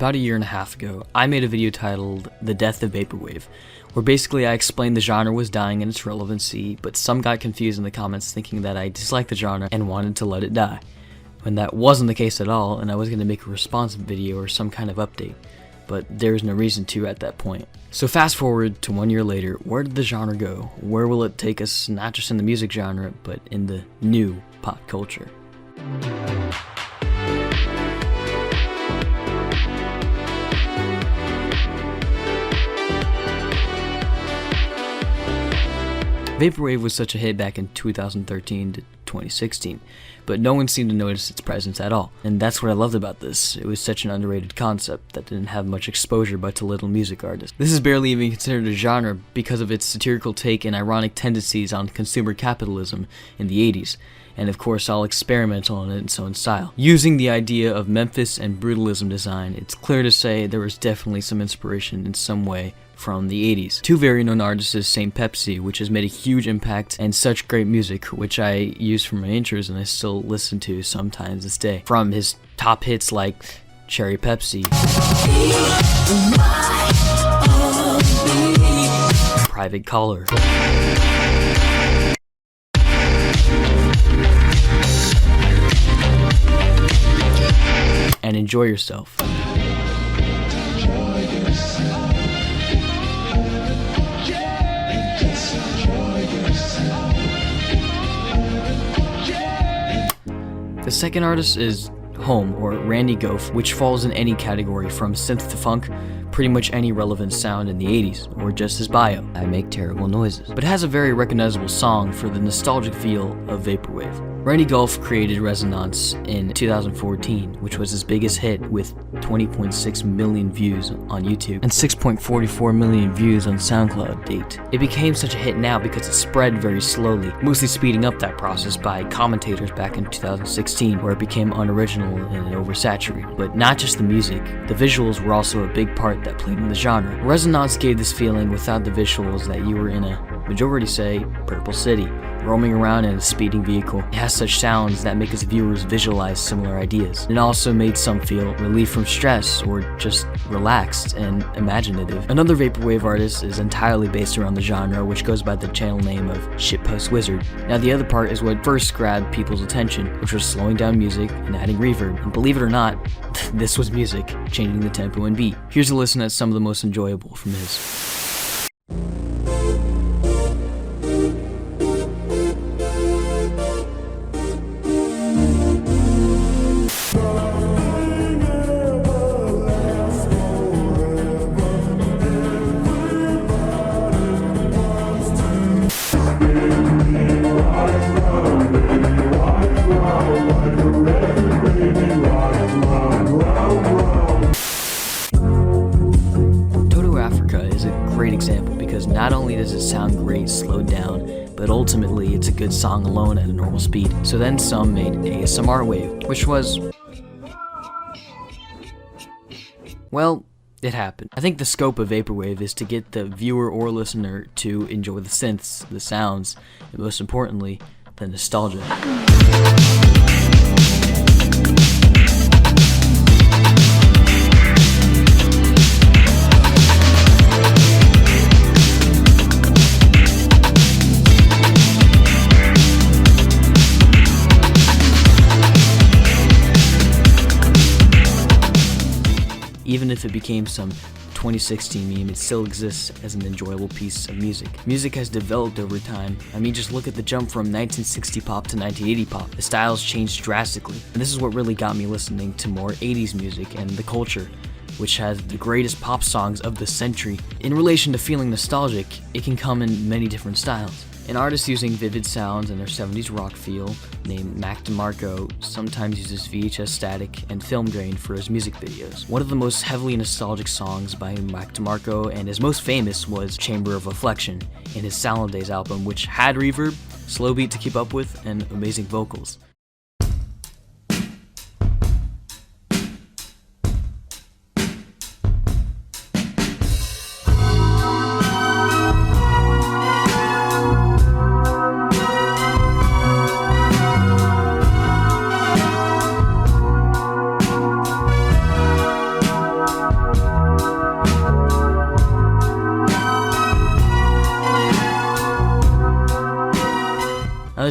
About a year and a half ago, I made a video titled The Death of Vaporwave, where basically I explained the genre was dying in its relevancy, but some got confused in the comments thinking that I disliked the genre and wanted to let it die, when that wasn't the case at all, and I was going to make a response video or some kind of update, but there was no reason to at that point. So fast forward to 1 year later, where did the genre go? Where will it take us, not just in the music genre, but in the new pop culture? Vaporwave was such a hit back in 2013 to 2016, but no one seemed to notice its presence at all. And that's what I loved about this. It was such an underrated concept that didn't have much exposure but to little music artists. This is barely even considered a genre because of its satirical take and ironic tendencies on consumer capitalism in the 80s. And of course all experimental in its own style. Using the idea of Memphis and brutalism design, it's clear to say there was definitely some inspiration in some way from the 80s. Two very known artists is St. Pepsi, which has made a huge impact and such great music, which I use for my intros and I still listen to sometimes this day. From his top hits like Cherry Pepsi, Private Caller, and Enjoy Yourself. The second artist is Home, or Randy Goff, which falls in any category from synth to funk, pretty much any relevant sound in the 80s, or just his bio, I make terrible noises, but has a very recognizable song for the nostalgic feel of Vaporwave. Randy Goff created Resonance in 2014, which was his biggest hit with 20.6 million views on YouTube and 6.44 million views on SoundCloud date. It became such a hit now because it spread very slowly, mostly speeding up that process by commentators back in 2016, where it became unoriginal and oversaturated. But not just the music, the visuals were also a big part that played in the genre. Resonance gave this feeling without the visuals that you were in a, majority say, purple city, roaming around in a speeding vehicle. It has such sounds that make its viewers visualize similar ideas. It also made some feel relief from stress or just relaxed and imaginative. Another Vaporwave artist is entirely based around the genre, which goes by the channel name of Shitpost Wizard. Now the other part is what first grabbed people's attention, which was slowing down music and adding reverb. And believe it or not, this was music, changing the tempo and beat. Here's a listen at some of the most enjoyable from his. Example, because not only does it sound great slowed down, but ultimately it's a good song alone at a normal speed. So then some made ASMR Wave, which was, well, it happened. I think the scope of Vaporwave is to get the viewer or listener to enjoy the synths, the sounds, and most importantly, the nostalgia. Even if it became some 2016 meme, it still exists as an enjoyable piece of music. Music has developed over time. I mean, just look at the jump from 1960 pop to 1980 pop. The styles changed drastically. And this is what really got me listening to more 80s music and the culture, which has the greatest pop songs of the century. In relation to feeling nostalgic, it can come in many different styles. An artist using vivid sounds and their 70s rock feel, named DeMarco, sometimes uses VHS static and film grain for his music videos. One of the most heavily nostalgic songs by DeMarco, and his most famous, was Chamber of Reflection in his Salon Days album, which had reverb, slow beat to keep up with, and amazing vocals.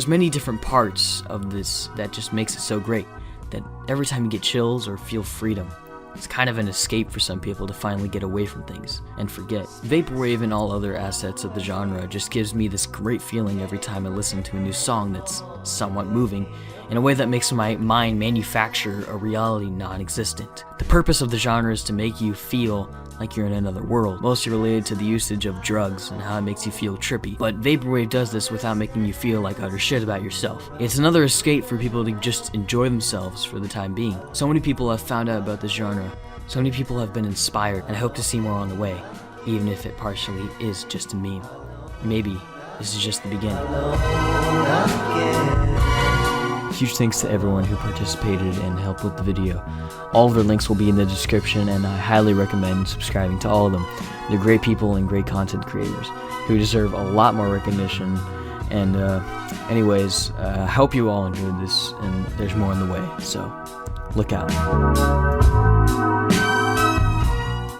many different parts of this that just makes it so great, that every time you get chills or feel freedom, it's kind of an escape for some people to finally get away from things and forget. Vaporwave and all other assets of the genre just gives me this great feeling every time I listen to a new song that's somewhat moving, in a way that makes my mind manufacture a reality non-existent. The purpose of the genre is to make you feel like you're in another world, mostly related to the usage of drugs and how it makes you feel trippy. But Vaporwave does this without making you feel like utter shit about yourself. It's another escape for people to just enjoy themselves for the time being. So many people have found out about this genre, so many people have been inspired, and I hope to see more on the way, even if it partially is just a meme. Maybe this is just the beginning. Huge thanks to everyone who participated and helped with the video. All of their links will be in the description, and I highly recommend subscribing to all of them. They're great people and great content creators who deserve a lot more recognition. And anyways, I hope you all enjoyed this, and there's more on the way, so look out.